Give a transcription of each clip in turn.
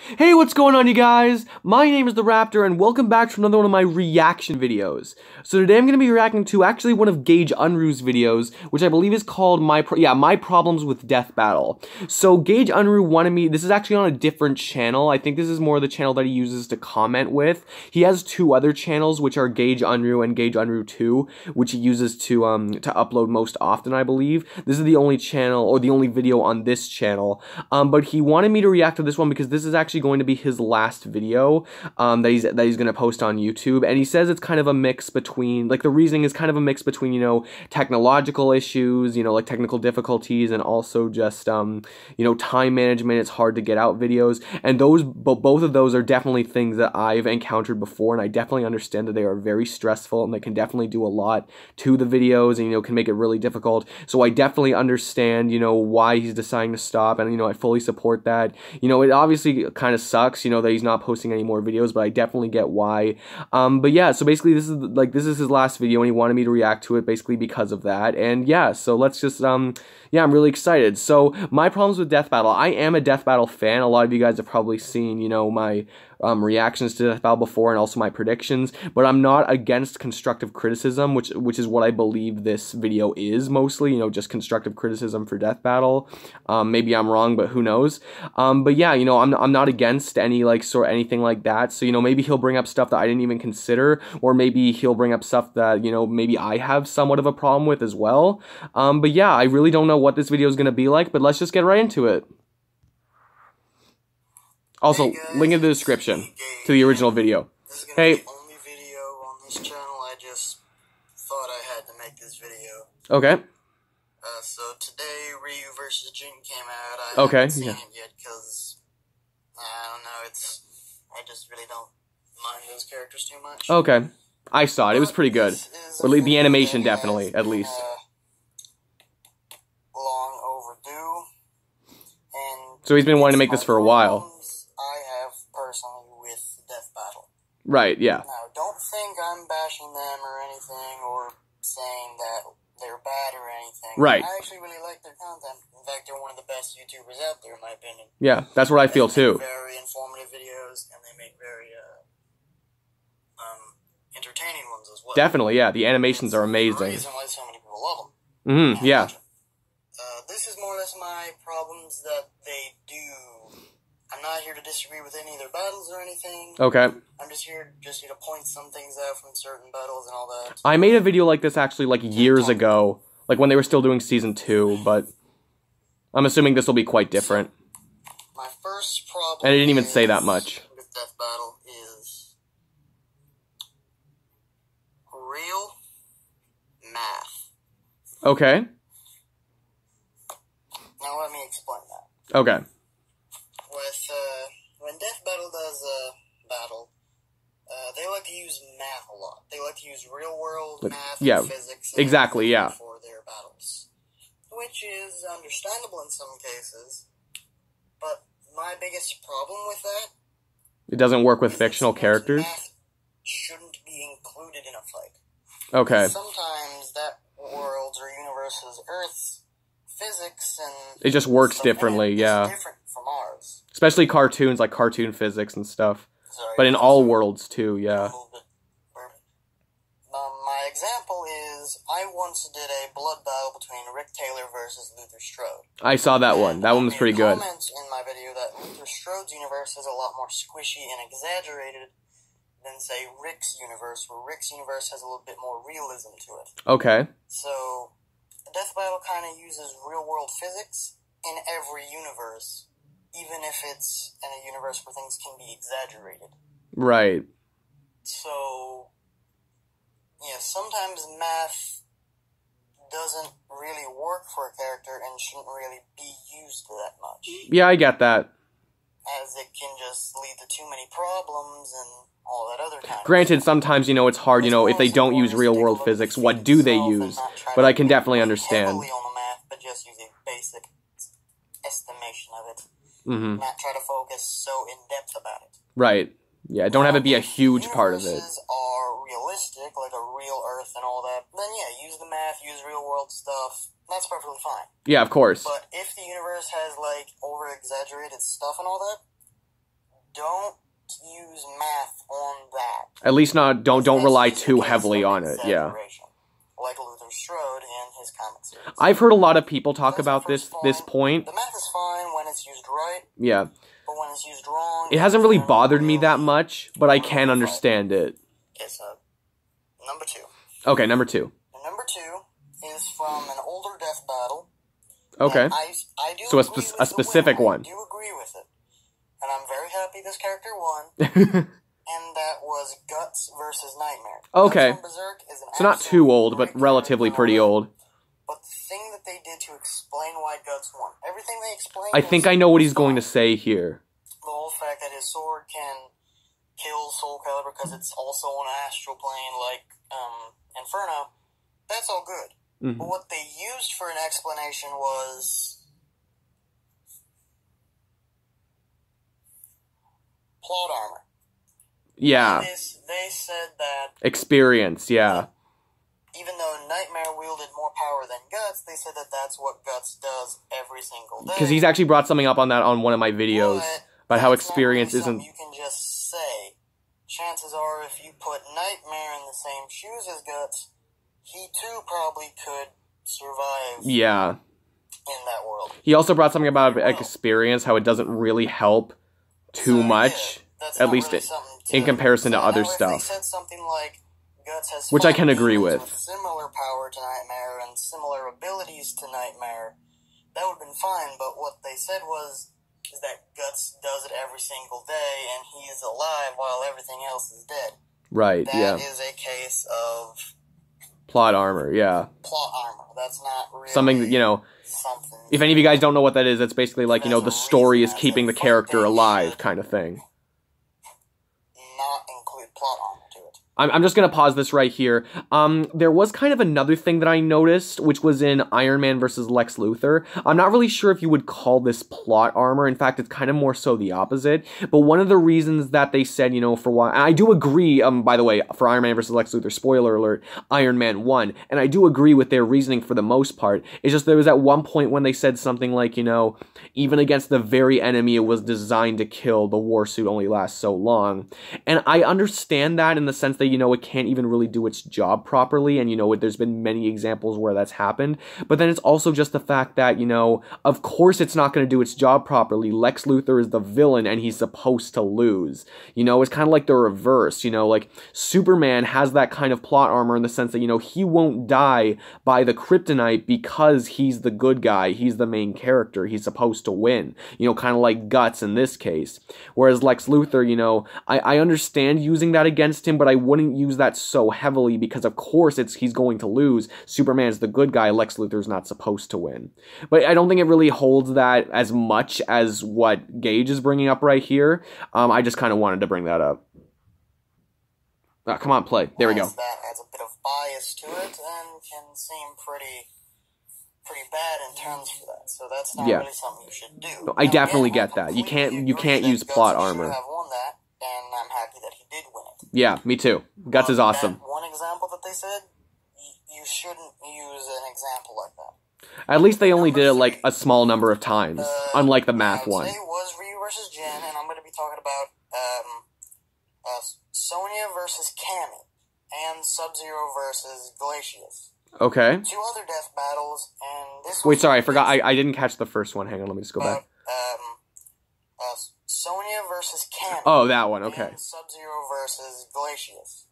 Hey, what's going on, you guys? My name is The Raptor, and welcome back to another one of my reaction videos. So today I'm going to be reacting to actually one of Gage Unruh's videos, which I believe is called My Problems with Death Battle. So Gage Unruh wanted me, this is actually on a different channel. I think this is more the channel that he uses to comment with. He has two other channels, which are Gage Unruh and Gage Unruh 2, which he uses to upload most often, I believe. This is the only channel, or the only video on this channel. But he wanted me to react to this one because this is actually going to be his last video that he's going to post on YouTube, and he says it's kind of a mix between, like, the reasoning is kind of a mix between, you know, technological issues, you know, like technical difficulties, and also just you know, time management. It's hard to get out videos, and both of those are definitely things that I've encountered before, and I definitely understand that they are very stressful, and they can definitely do a lot to the videos, and, you know, can make it really difficult. So I definitely understand, you know, why he's deciding to stop, and, you know, I fully support that. You know, it obviously kind of sucks, you know, that he's not posting any more videos, but I definitely get why. But yeah, so basically this is his last video, and he wanted me to react to it basically because of that. And yeah, so let's just yeah, I'm really excited. So my problems with Death Battle. I am a Death Battle fan. A lot of you guys have probably seen, you know, my reactions to Death Battle before, and also my predictions, but I'm not against constructive criticism, which is what I believe this video is mostly, you know, just constructive criticism for Death Battle. Maybe I'm wrong, but who knows. But yeah, you know, I'm not against any, like, anything like that. So, you know, maybe he'll bring up stuff that I didn't even consider, or maybe he'll bring up stuff that, you know, maybe I have somewhat of a problem with as well. But yeah, I really don't know what this video is going to be like, but let's just get right into it. Also, hey guys, link in the description to the original video. This is gonna be the only video on this channel. I just thought I had to make this video. Okay. So today, Ryu vs. Jin came out. I haven't seen it yet because, I don't know, I just really don't mind those characters too much. Okay. I saw it. It was pretty good. Or the animation, definitely, at least. Long overdue. And so he's been wanting to make this for a while. Personally with Death Battle. Right, yeah. Now, don't think I'm bashing them or anything, or saying that they're bad or anything. Right. I actually really like their content. In fact, they're one of the best YouTubers out there, in my opinion. Yeah, that's what I feel too. Very informative videos, and they make very entertaining ones as well. Definitely, yeah. The animations are amazing. The reason why so many people love them. Yeah. This is more or less my problems that they do. I'm not here to disagree with any of their battles or anything. Okay. I'm just here to point some things out from certain battles and all that. I made a video like this actually like years ago, like when they were still doing Season 2, but I'm assuming this will be quite different. My first problem and I didn't even say that much. With Death Battle is real math. Okay. Now let me explain that. Okay. When Death Battle does a battle, they like to use math a lot. They like to use real-world math and physics for their battles, which is understandable in some cases, but my biggest problem with that... It doesn't work with fictional characters? Math shouldn't be included in a fight. Okay. Sometimes that world's or universe's Earth's physics and... It just works differently, yeah. Different from ours. Especially cartoons, like cartoon physics and stuff. Sorry, but in all worlds, too, yeah. My example is, I once did a blood battle between Rick Taylor versus Luther Strode. I saw that one. That one was pretty good. I comment in my video that Luther Strode's universe is a lot more squishy and exaggerated than, say, Rick's universe, where Rick's universe has a little bit more realism to it. Okay. So, Death Battle kind of uses real-world physics in every universe, even if it's in a universe where things can be exaggerated. Right. So, yeah, sometimes math doesn't really work for a character and shouldn't really be used that much. Yeah, I get that. As it can just lead to too many problems and all that other kind of Granted, sometimes, you know, it's hard, you know, if they don't use real-world physics, what do they use? But I can definitely understand. Heavily on the math, but just use a basic estimation of it. Not try to focus so in-depth about it. Right. Yeah, don't have it be a huge part of it. Universes are realistic, like a real Earth and all that, then yeah, use the math, use real-world stuff. That's perfectly fine. Yeah, of course. But if the universe has, like, over-exaggerated stuff and all that, don't use math on that. At least not, don't rely too heavily on it, yeah. Like Luther Strode in his comic series. I've heard a lot of people talk about this point. The math is fine when it's used right. Yeah. But when it's used wrong... It hasn't really bothered me that much, but I can understand it. Okay, so, number 2. Okay, number 2. And number 2 is from an older death battle. Okay. I do so a specific one. I do agree with it. And I'm very happy this character won. And that was Guts versus Nightmare. Okay. Guts from Berserk is an so not too old, but relatively pretty old. But the thing that they did to explain why Guts won, everything they explained... I think I know what he's going to say here. The whole fact that his sword can kill Soul Calibur because it's also on an astral plane like Inferno, that's all good. Mm-hmm. But what they used for an explanation was... plot armor. Yeah. They said that... experience, yeah. Even though Nightmare wielded more power than Guts, they said that that's what Guts does every single day. Because he's actually brought something up on that on one of my videos about how experience isn't... You can just say. Chances are, if you put Nightmare in the same shoes as Guts, he too probably could survive. Yeah. In that world. He also brought something about experience, how it doesn't really help too much, at least really in comparison to other stuff. If they said something like Guts has which I can agree with. Similar power to Nightmare and similar abilities to Nightmare, that would have been fine, but what they said is that Guts does it every single day, and he's alive while everything else is dead. Right, That is a case of... plot armor, yeah. Plot armor. That's not really... something that, you know... something... if any of you guys don't know what that is, it's basically like, you know, the story is keeping the character alive kind of thing. Not include plot armor to it. I'm just going to pause this right here. There was kind of another thing that I noticed, which was in Iron Man versus Lex Luthor. I'm not really sure if you would call this plot armor. In fact, it's kind of more so the opposite. But one of the reasons that they said, you know, for why... and I do agree, by the way, for Iron Man versus Lex Luthor, spoiler alert, Iron Man won. And I do agree with their reasoning for the most part. It's just there was at one point when they said something like, you know, even against the very enemy it was designed to kill, the war suit only lasts so long. And I understand that in the sense that, you know, it can't even really do its job properly, and, you know, there's been many examples where that's happened, but then it's also just the fact that, you know, of course it's not going to do its job properly. Lex Luthor is the villain, and he's supposed to lose. You know, it's kind of like the reverse, you know, like, Superman has that kind of plot armor in the sense that, you know, he won't die by the kryptonite because he's the good guy, he's the main character, he's supposed to win, you know, kind of like Guts in this case. Whereas Lex Luthor, you know, I understand using that against him, but I wouldn't use that so heavily because of course he's going to lose. Superman's the good guy, Lex Luthor's not supposed to win. But I don't think it really holds that as much as what Gage is bringing up right here. I just kind of wanted to bring that up. Come on, play. There we go. That adds a bit of bias to it and can seem pretty bad in terms for that. So that's not really something you should do. I definitely get that. You can't use plot armor. Have won that, and I'm happy that he did win it. Yeah, me too. Guts is awesome. That one example that they said, you shouldn't use an example like that. At least they only did it like a small number of times, unlike the math one. Today was Ryu versus Jin, and I'm going to be talking about Sonya versus Cammy, and Sub-Zero versus Glacius. Okay. 2 other death battles, and this... wait, sorry, I forgot. I didn't catch the first one. Hang on, let me just go back. Sonya versus Cammy. Oh, that one, okay. And Sub-Zero versus Glacius.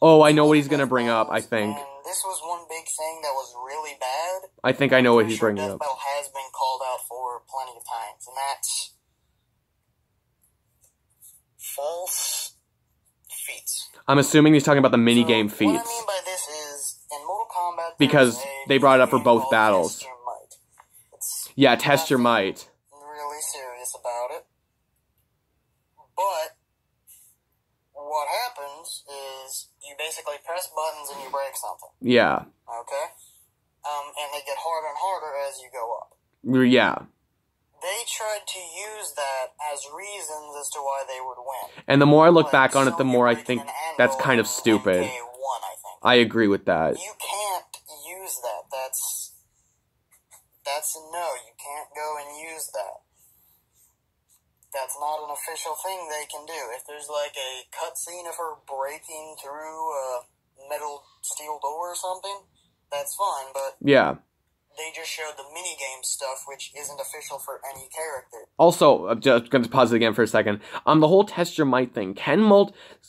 Oh, I know what he's going to bring up, I think. And this was one big thing that was really bad. I think I know what he's bringing Death up. Battle has been called out for plenty of times, and that's... false feats. I'm assuming he's talking about the minigame feats. What I mean by this is, in Mortal Kombat... because they brought it up for both battles. Test your might. Yeah, test your might. Really serious about it. But what happens is you basically press buttons and you break something. Yeah. Okay? And they get harder and harder as you go up. Yeah. They tried to use that as reasons as to why they would win. And the more I look back on it, the more I think that's kind of stupid. I agree with that. You can't use that. That's a no. You can't go and use that. that's not an official thing they can do. If there's like a cutscene of her breaking through a metal steel door or something, that's fine, but yeah. They just showed the minigame stuff, which isn't official for any character. Also, I'm just going to pause it again for a second. The whole test your might thing.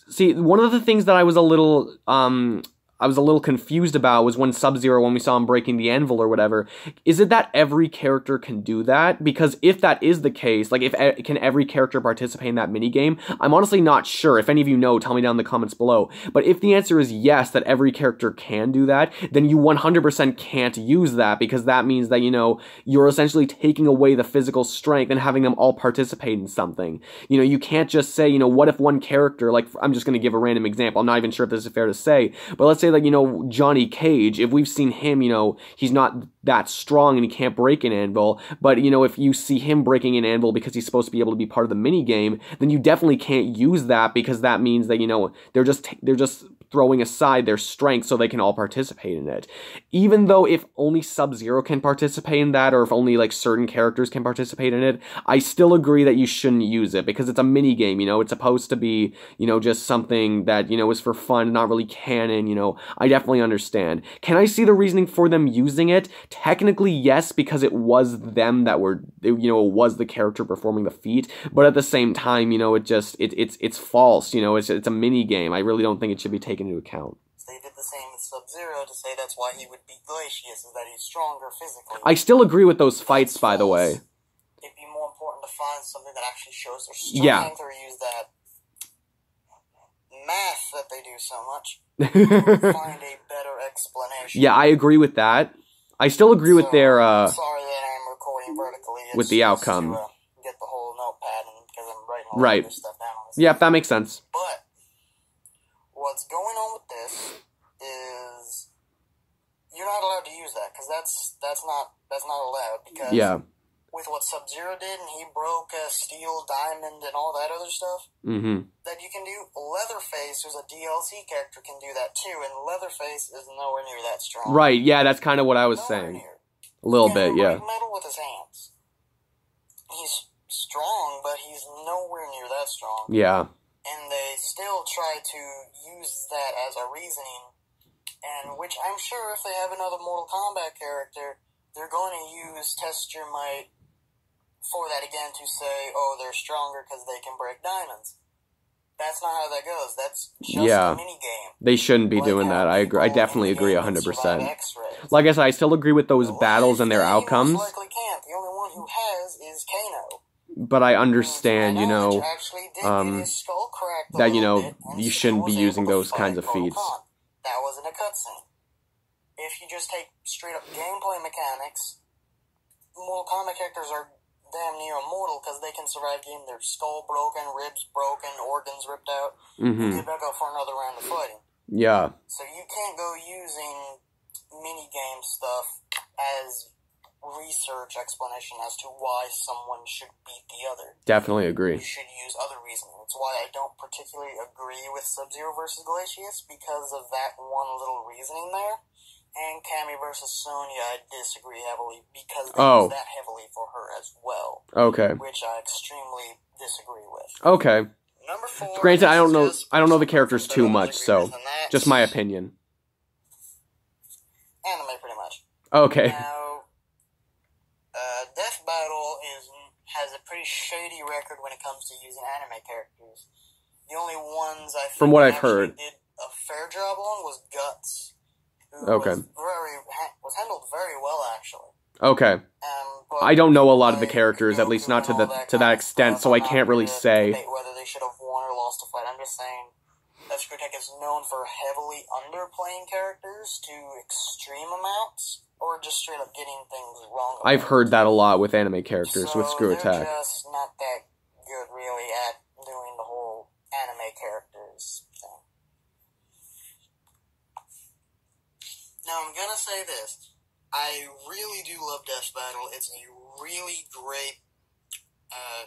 See, one of the things that I was a little confused about was when Sub-Zero, when we saw him breaking the anvil or whatever. Is it that every character can do that? Because if that is the case, like, can every character participate in that minigame? I'm honestly not sure. If any of you know, tell me down in the comments below. But if the answer is yes, that every character can do that, then you 100% can't use that, because that means that, you know, you're essentially taking away the physical strength and having them all participate in something. You know, you can't just say, you know, what if one character, like, I'm just going to give a random example. I'm not even sure if this is fair to say, but let's say, like, you know, Johnny Cage, if we've seen him, you know, he's not that strong and he can't break an anvil, but, you know, if you see him breaking an anvil because he's supposed to be able to be part of the mini game, then you definitely can't use that, because that means that, you know, they're just throwing aside their strength so they can all participate in it. Even though if only Sub-Zero can participate in that, or if only, like, certain characters can participate in it, I still agree that you shouldn't use it, because it's a mini game, you know, it's supposed to be, you know, just something that, you know, is for fun, not really canon, you know. I definitely understand. Can I see the reasoning for them using it? Technically, yes, because it was them that were, you know, it was the character performing the feat, but at the same time, you know, it's false, you know, it's a mini game. I really don't think it should be taken into account. They did the same with Sub-Zero to say that's why he would beat Glacius, is that he's stronger physically. I still agree with those fights, by the way. It'd be more important to find something that actually shows their strength, or use that math that they do so much to find a better explanation. Yeah, I agree with that. I still agree with their, I'm sorry that I'm recording vertically. With the outcome. To, get the whole notepad, and because I'm writing all of this stuff down on this. Yeah, that makes sense. But what's going on with this is you're not allowed to use that, because that's not allowed, because with what Sub-Zero did, and he broke a steel diamond and all that other stuff, that you can do. Leatherface, who's a DLC character, can do that too, and Leatherface is nowhere near that strong. Right, yeah, that's kind of what I was saying. A little bit, yeah. He can break metal with his hands. He's strong, but he's nowhere near that strong. Yeah. And they still try to use that as a reasoning, and which I'm sure if they have another Mortal Kombat character, they're going to use Test Your Might for that again, to say, oh, they're stronger because they can break diamonds. That's not how that goes. That's just a mini game. They shouldn't be doing that. I agree. I definitely agree 100%. Like I said, I still agree with those battles and their outcomes. Most likely can't. The only one who has is Kano. But I understand, you know, that, you know, you shouldn't be using those kinds of feats. That wasn't a cutscene. If you just take straight up gameplay mechanics, Mortal Kombat characters are damn near immortal, because they can survive getting their skull broken, ribs broken, organs ripped out, and get back up for another round of fighting. Yeah. So you can't go using mini-game stuff as research explanation as to why someone should beat the other. Definitely agree. You should use other reasoning. It's why I don't particularly agree with Sub-Zero versus Glacius, because of that one little reasoning there. And Cammy versus Sonya, I disagree heavily, because they use that heavily for her as well. Okay. Which I extremely disagree with. Okay. Number 4. Granted, I don't know the characters too much, so just my opinion. Anime, pretty much. Okay. Now, Death Battle has a pretty shady record when it comes to using anime characters. The only ones I think from what I've heard did a fair job on was Guts. Who was handled very well, actually. Okay. I don't know a lot of the characters, at least not to that extent, so I can't really say whether they should have won or lost a fight. I'm just saying that ScrewAttack is known for heavily underplaying characters to extreme amounts, or just straight up getting things wrong. I've heard that a lot with anime characters, with ScrewAttack. They're just not that good, really, at doing the whole anime characters thing. Now, I'm gonna say this. I really do love Death Battle. It's a really great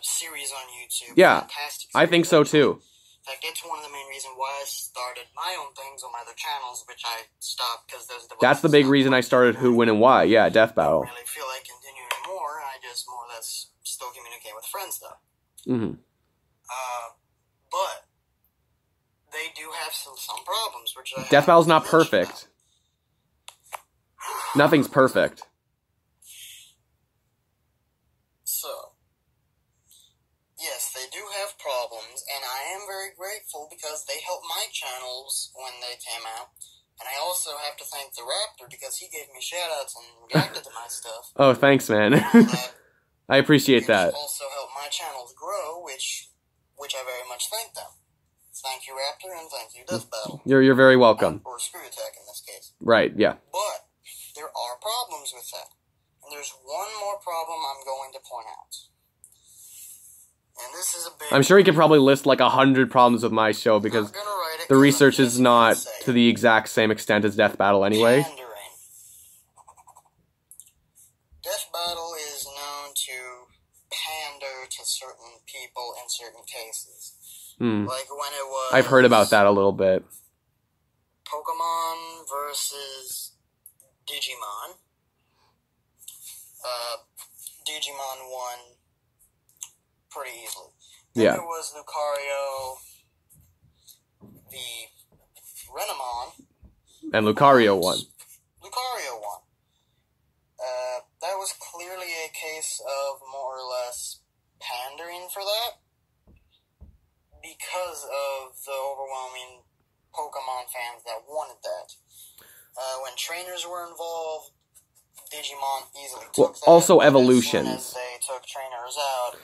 series on YouTube. Yeah, fantastic series. I think so too. In fact, it's one of the main reasons why I started my own things on my other channels, which I stopped because those devices. That's the big reason I started Who, When, and Why. Yeah, Death Battle. I don't really feel like continuing more. I just more or less still communicate with friends, though. But they do have some problems, which Death Battle's not perfect. Nothing's perfect. So, yes, they do have problems, and I am very grateful because they helped my channels when they came out. And I also have to thank the Raptor because he gave me shoutouts and reacted to my stuff. Oh, thanks, man. I appreciate that. Also helped my channels grow, which I very much thank them. Thank you, Raptor, and thank you, Death Battle. You're very welcome. Or ScrewAttack in this case. Right, yeah. But there are problems with that. And there's one more problem I'm going to point out. And this is a big... I'm sure he could probably list like 100 problems with my show because the research is not to the exact same extent as Death Battle anyway. Pandering. Death Battle is known to pander to certain people in certain cases. Like when it was... I've heard about that a little bit. Pokemon versus Digimon. Digimon won pretty easily. Then there was Lucario v. Renamon. And Lucario won. Lucario won. That was clearly a case of more or less pandering for that. Because of the overwhelming Pokemon fans that wanted that. When trainers were involved, Digimon easily took that. Also evolutions. As soon as they took trainers out.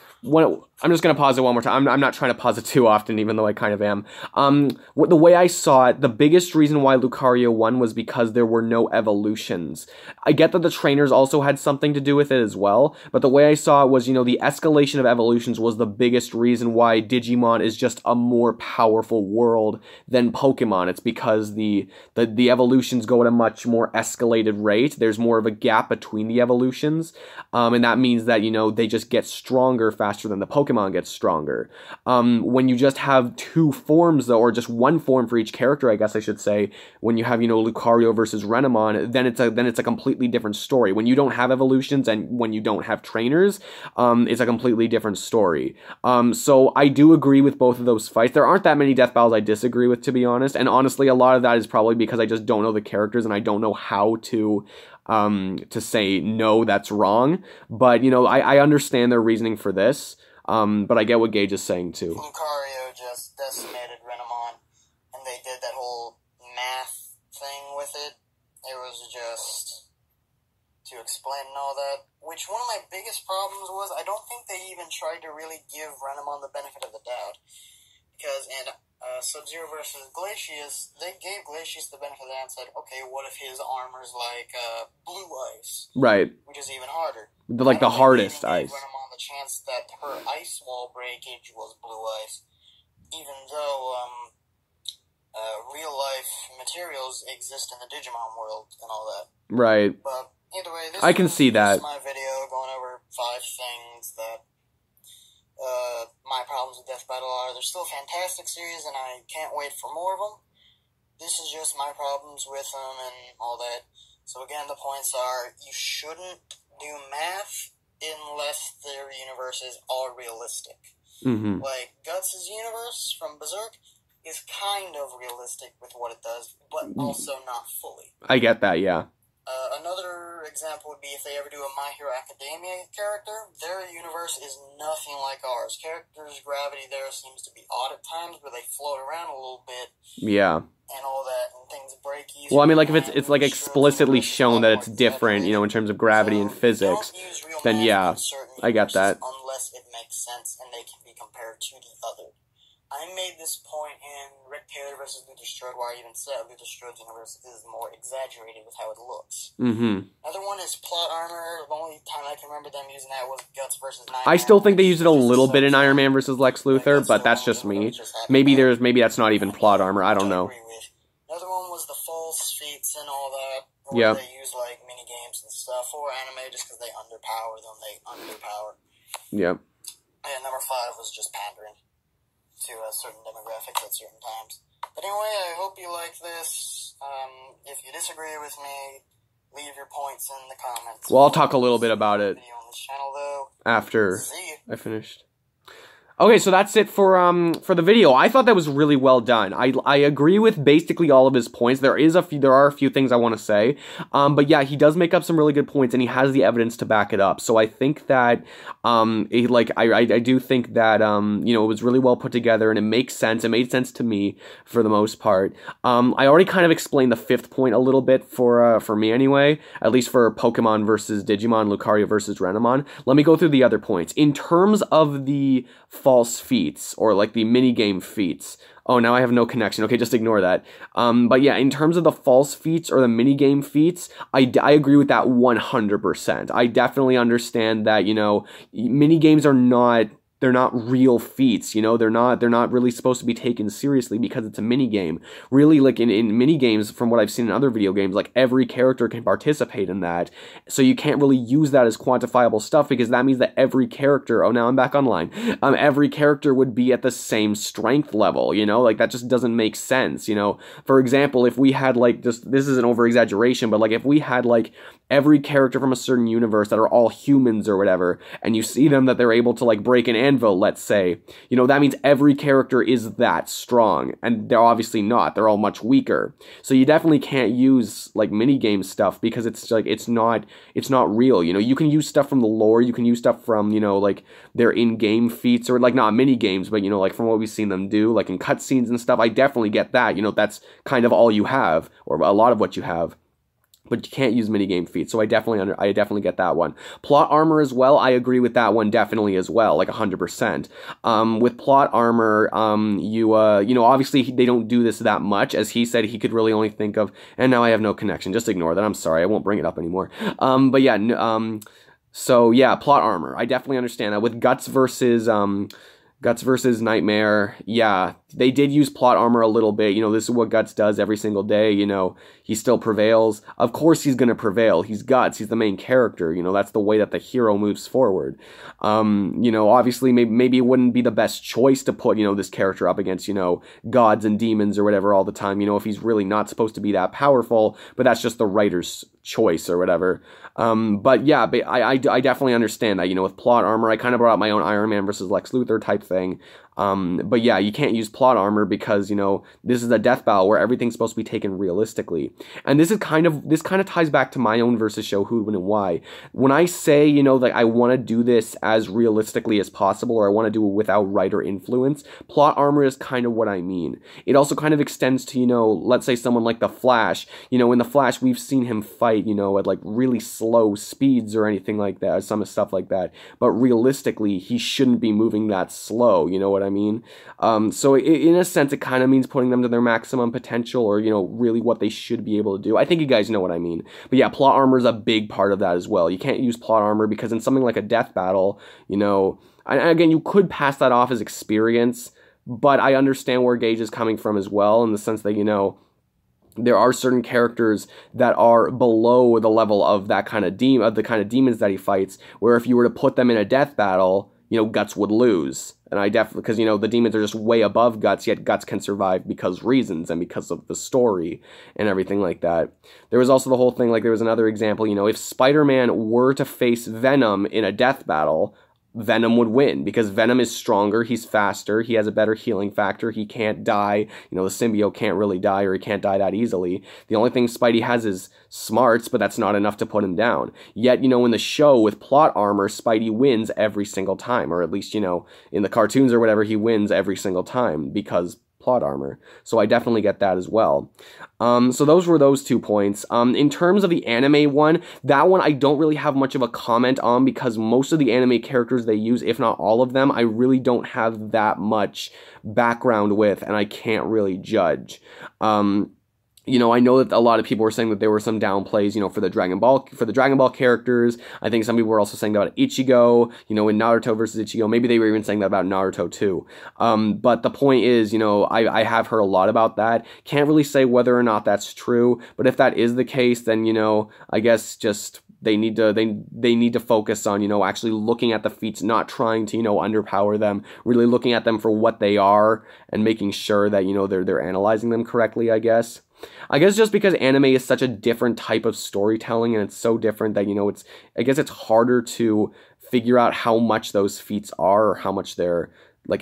I'm just going to pause it one more time. I'm not trying to pause it too often, even though I kind of am. The way I saw it, the biggest reason why Lucario won was because there were no evolutions. I get that the trainers also had something to do with it as well, but the way I saw it was, you know, the escalation of evolutions was the biggest reason why Digimon is just a more powerful world than Pokemon. It's because the evolutions go at a much more escalated rate. There's more of a gap between the evolutions, and that means that, you know, they just get stronger faster than the Pokemon gets stronger. When you just have two forms, though, or just one form for each character, I guess I should say, when you have, you know, Lucario versus Renamon, then it's a completely different story. When you don't have evolutions and when you don't have trainers, it's a completely different story. So I do agree with both of those fights. There aren't that many Death Battles I disagree with, to be honest, and honestly, a lot of that is probably because I just don't know the characters and I don't know how to say, no, that's wrong. But, you know, I understand their reasoning for this, but I get what Gage is saying, too. Lucario just decimated Renamon, and they did that whole math thing with it. It was just to explain and all that, which one of my biggest problems was I don't think they even tried to really give Renamon the benefit of the doubt. Because in Sub-Zero versus Glacius, they gave Glacius the benefit of the doubt and said, okay, what if his armor's like blue ice? Right. Which is even harder. Like the hardest ice. Renamon the chance that her ice wall breakage was blue ice, even though real-life materials exist in the Digimon world and all that. Right. But either way, I can see that. This is my video going over 5 things that my problems with Death Battle are. They're still a fantastic series, and I can't wait for more of them. This is just my problems with them and all that. So again, the points are, you shouldn't do math unless their universes are realistic. Like, Guts' universe from Berserk is kind of realistic with what it does, but also not fully. I get that, yeah. Another example would be if they ever do a My Hero Academia character, their universe is nothing like ours. Characters' gravity there seems to be odd at times, where they float around a little bit. Yeah. And all that, and things break easily. Well, I mean, like, if it's like explicitly shown that it's different, you know, in terms of gravity and physics, then yeah, I get that. Unless it makes sense and they can be compared to the other. I made this point in Rick Taylor vs. Luther Strode, where I even said Luther Strode's universe is more exaggerated with how it looks. Another one is plot armor. The only time I can remember them using that was Guts vs. Iron Man. I still think they use it a little bit in Iron Man vs. Lex Luthor, but that's just me. Maybe that's not even plot armor. I don't know. Another one was the false feats and all that. Where they use like mini games and stuff, or anime, just because they underpower them. They underpower. Yep. And number 5 was just pandering to certain demographics at certain times. But anyway, I hope you like this. If you disagree with me, leave your points in the comments. Well, I'll talk a little bit about it on this channel, though. after I finished. Okay, so that's it for the video. I thought that was really well done. I agree with basically all of his points. There are a few things I want to say. But yeah, he does make up some really good points and he has the evidence to back it up. So I think that I do think that you know, it was really well put together and it makes sense. It made sense to me for the most part. I already kind of explained the fifth point a little bit for me anyway, at least for Pokemon versus Digimon, Lucario versus Renamon. Let me go through the other points. In terms of the false feats, or like the minigame feats. Oh, now I have no connection. Okay, just ignore that. But yeah, in terms of the false feats or the minigame feats, I agree with that 100%. I definitely understand that, you know, minigames are not... they're not real feats, you know, they're not really supposed to be taken seriously because it's a mini game. Really, like in mini games, from what I've seen in other video games, like every character can participate in that. So you can't really use that as quantifiable stuff because that means that every character, oh, now I'm back online, every character would be at the same strength level, you know, like that just doesn't make sense, you know. For example, if we had like, just, this is an over exaggeration, but like if we had like every character from a certain universe that are all humans or whatever, and you see them that they're able to like break an anvil, let's say, you know, that means every character is that strong, and they're obviously not. They're all much weaker. So you definitely can't use like minigame stuff because it's like it's not real. You know, you can use stuff from the lore, you can use stuff from, you know, like their in-game feats, or like not mini games, but you know, like from what we've seen them do, like in cutscenes and stuff. I definitely get that. You know, that's kind of all you have, or a lot of what you have. But you can't use minigame feats, so I definitely get that one. Plot armor as well, I agree with that one definitely as well, like 100%. With plot armor, you know, obviously they don't do this that much, as he said he could really only think of, and now I have no connection, just ignore that, I'm sorry, I won't bring it up anymore. But yeah, so yeah, plot armor, I definitely understand that. With Guts versus Nightmare, yeah, they did use plot armor a little bit. You know, this is what Guts does every single day. You know, he still prevails. Of course he's going to prevail. He's Guts. He's the main character. You know, that's the way that the hero moves forward. You know, obviously maybe it wouldn't be the best choice to put, you know, this character up against, you know, gods and demons or whatever all the time, you know, if he's really not supposed to be that powerful, but that's just the writer's choice or whatever. But yeah, but I definitely understand that, you know, with plot armor, I kind of brought up my own Iron Man versus Lex Luthor type thing. But yeah, you can't use plot armor because, you know, this is a death battle where everything's supposed to be taken realistically. And this kind of ties back to my own versus show who, when, and why. When I say, you know, like I want to do this as realistically as possible, or I want to do it without writer influence, plot armor is kind of what I mean. It also kind of extends to, you know, let's say someone like the Flash. You know, in the Flash, we've seen him fight, you know, at like really slow speeds or anything like that, or some stuff like that. But realistically, he shouldn't be moving that slow, you know what I mean? So in a sense, it kind of means putting them to their maximum potential, or, you know, really what they should be able to do. I think you guys know what I mean. But yeah, plot armor is a big part of that as well. You can't use plot armor because in something like a death battle, you know, and again, you could pass that off as experience, but I understand where Gage is coming from as well, in the sense that, you know, there are certain characters that are below the level of that kind of the kind of demons that he fights, where if you were to put them in a death battle, you know, Guts would lose. And I definitely, because, you know, the demons are just way above Guts, yet Guts can survive because reasons and because of the story and everything like that. There was also the whole thing, like there was another example, you know, if Spider-Man were to face Venom in a death battle, Venom would win because Venom is stronger, he's faster, he has a better healing factor, he can't die, you know, the symbiote can't really die, or he can't die that easily. The only thing Spidey has is smarts, but that's not enough to put him down. Yet, you know, in the show with plot armor, Spidey wins every single time, or at least, you know, in the cartoons or whatever, he wins every single time because plot armor. So I definitely get that as well. So those were those 2 points. In terms of the anime one, that one I don't really have much of a comment on because most of the anime characters they use, if not all of them, I really don't have that much background with, and I can't really judge. You know, I know that a lot of people were saying that there were some downplays, you know, for the Dragon Ball characters. I think some people were also saying that about Ichigo, you know, in Naruto versus Ichigo. Maybe they were even saying that about Naruto too. But the point is, you know, I have heard a lot about that. Can't really say whether or not that's true, but if that is the case, then, you know, I guess just they need to focus on, you know, actually looking at the feats, not trying to, you know, underpower them, really looking at them for what they are and making sure that, you know, they're analyzing them correctly, I guess. Just because anime is such a different type of storytelling and it's so different that, you know, I guess it's harder to figure out how much those feats are or how much they're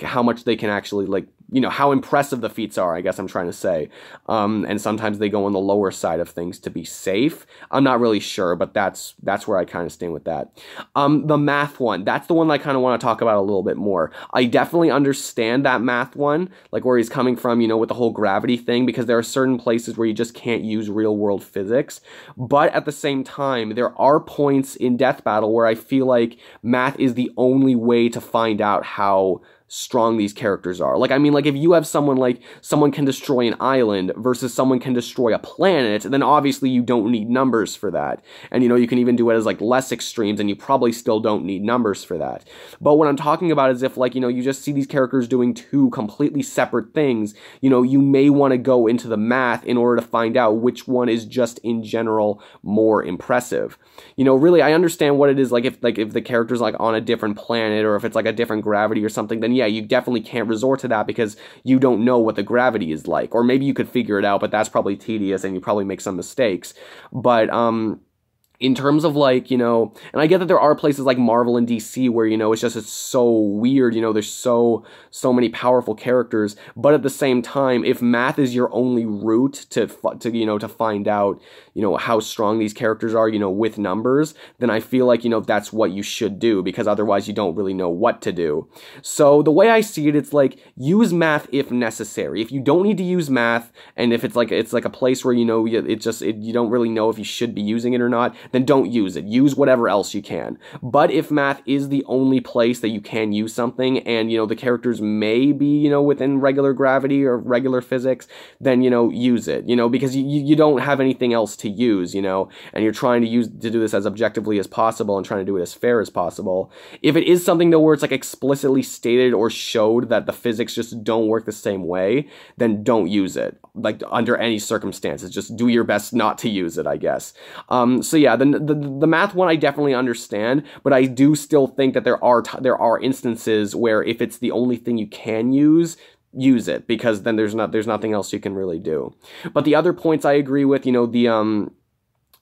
how much they can actually, like, you know, how impressive the feats are, I guess I'm trying to say. And sometimes they go on the lower side of things to be safe. I'm not really sure, but that's where I kind of stand with that. The math one, that's the one that I kind of want to talk about a little bit more. I definitely understand that math one, like where he's coming from, you know, with the whole gravity thing, because there are certain places where you just can't use real world physics. But at the same time, there are points in Death Battle where I feel like math is the only way to find out how strong these characters are. Like, I mean, like, if you have someone like, someone can destroy an island versus someone can destroy a planet, then obviously you don't need numbers for that. And, you know, you can even do it as, like, less extremes, and you probably still don't need numbers for that. But what I'm talking about is if, like, you know, you just see these characters doing two completely separate things, you know, you may want to go into the math in order to find out which one is just, in general, more impressive. You know, really, I understand what it is, like, if the character's, like, on a different planet, or if it's, like, a different gravity or something, then yeah, you definitely can't resort to that because you don't know what the gravity is like. Or maybe you could figure it out, but that's probably tedious and you probably make some mistakes. But, in terms of, like, you know, and I get that there are places like Marvel and DC where, you know, it's so weird, you know, there's so many powerful characters, but at the same time, if math is your only route to you know, to find out, you know, how strong these characters are, you know, with numbers, then I feel like, you know, that's what you should do, because otherwise you don't really know what to do. So the way I see it, it's like, use math if necessary. If you don't need to use math, and if it's like a place where, you know, you don't really know if you should be using it or not, then don't use it. Use whatever else you can. But if math is the only place that you can use something, and, you know, the characters may be, you know, within regular gravity or regular physics, then, you know, use it, you know, because you don't have anything else to use, you know, and you're trying to do this as objectively as possible and trying to do it as fair as possible. If it is something, though, where it's, like, explicitly stated or showed that the physics just don't work the same way, then don't use it, like, under any circumstances. Just do your best not to use it, I guess. So yeah, the math one I definitely understand, but I do still think that there are instances where if it's the only thing you can use it, because then there's nothing else you can really do. But the other points I agree with, you know,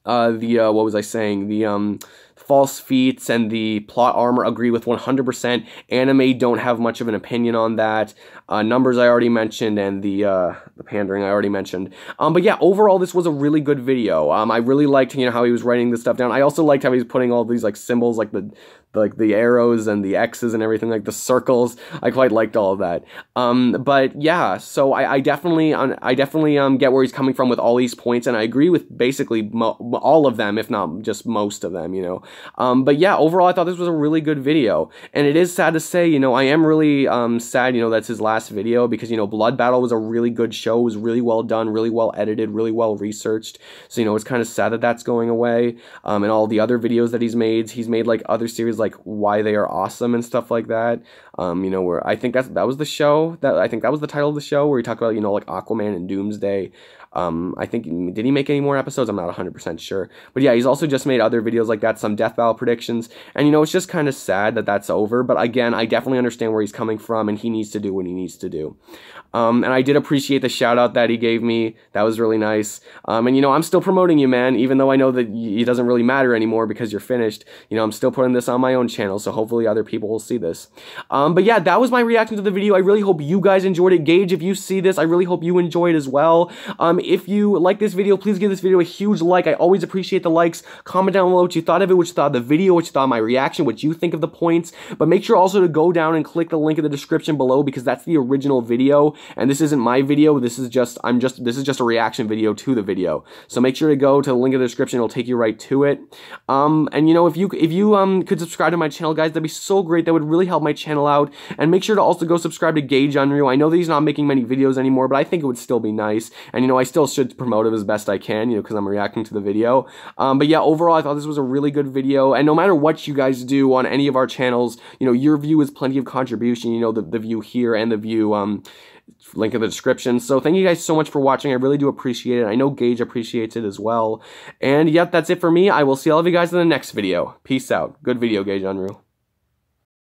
what was I saying? The false feats and the plot armor, agree with 100%. Anime, don't have much of an opinion on that. Numbers I already mentioned, and the pandering I already mentioned. But yeah, overall this was a really good video. I really liked, you know, how he was writing this stuff down. I also liked how he was putting all these, like, symbols, like the arrows and the X's and everything, like the circles. I quite liked all of that. But yeah, so I definitely get where he's coming from with all these points, and I agree with basically all of them, if not just most of them, you know. But yeah, overall I thought this was a really good video, and it is sad to say, you know, I am really sad, you know, that's his last video, because, you know, Blood Battle was a really good show. It was really well done, really well edited, really well researched. So, you know, it's kind of sad that that's going away. And all the other videos that he's made like other series like Why They Are Awesome and stuff like that. You know, where I think that was the show, I think that was the title of the show, where he talked about, you know, like Aquaman and Doomsday. I think, did he make any more episodes? I'm not 100% sure. But yeah, he's also just made other videos like that, some Death Battle predictions. And, you know, it's just kind of sad that that's over. But again, I definitely understand where he's coming from, and he needs to do what he needs to do. And I did appreciate the shout out that he gave me. That was really nice. And, you know, I'm still promoting you, man, even though I know that it doesn't really matter anymore because you're finished. You know, I'm still putting this on my own channel, so hopefully other people will see this. But yeah, that was my reaction to the video. I really hope you guys enjoyed it. Gage, if you see this, I really hope you enjoyed as well. If you like this video, please give this video a huge like. I always appreciate the likes. Comment down below what you thought of it, what you thought of the video, what you thought of my reaction, what you think of the points. But make sure also to go down and click the link in the description below, because that's the original video, and this isn't my video. This is just a reaction video to the video. So make sure to go to the link in the description. It'll take you right to it. And you know, if you could subscribe to my channel, guys, that'd be so great. That would really help my channel out. And make sure to also go subscribe to Gage Unruh. I know that he's not making many videos anymore, but I think it would still be nice. And, you know, I still should promote it as best I can, you know, because I'm reacting to the video. But yeah, overall, I thought this was a really good video. And no matter what you guys do on any of our channels, you know, your view is plenty of contribution. You know, the view here and the view, link in the description. So thank you guys so much for watching. I really do appreciate it. I know Gage appreciates it as well. And yep, that's it for me. I will see all of you guys in the next video. Peace out. Good video, Gage Unruh.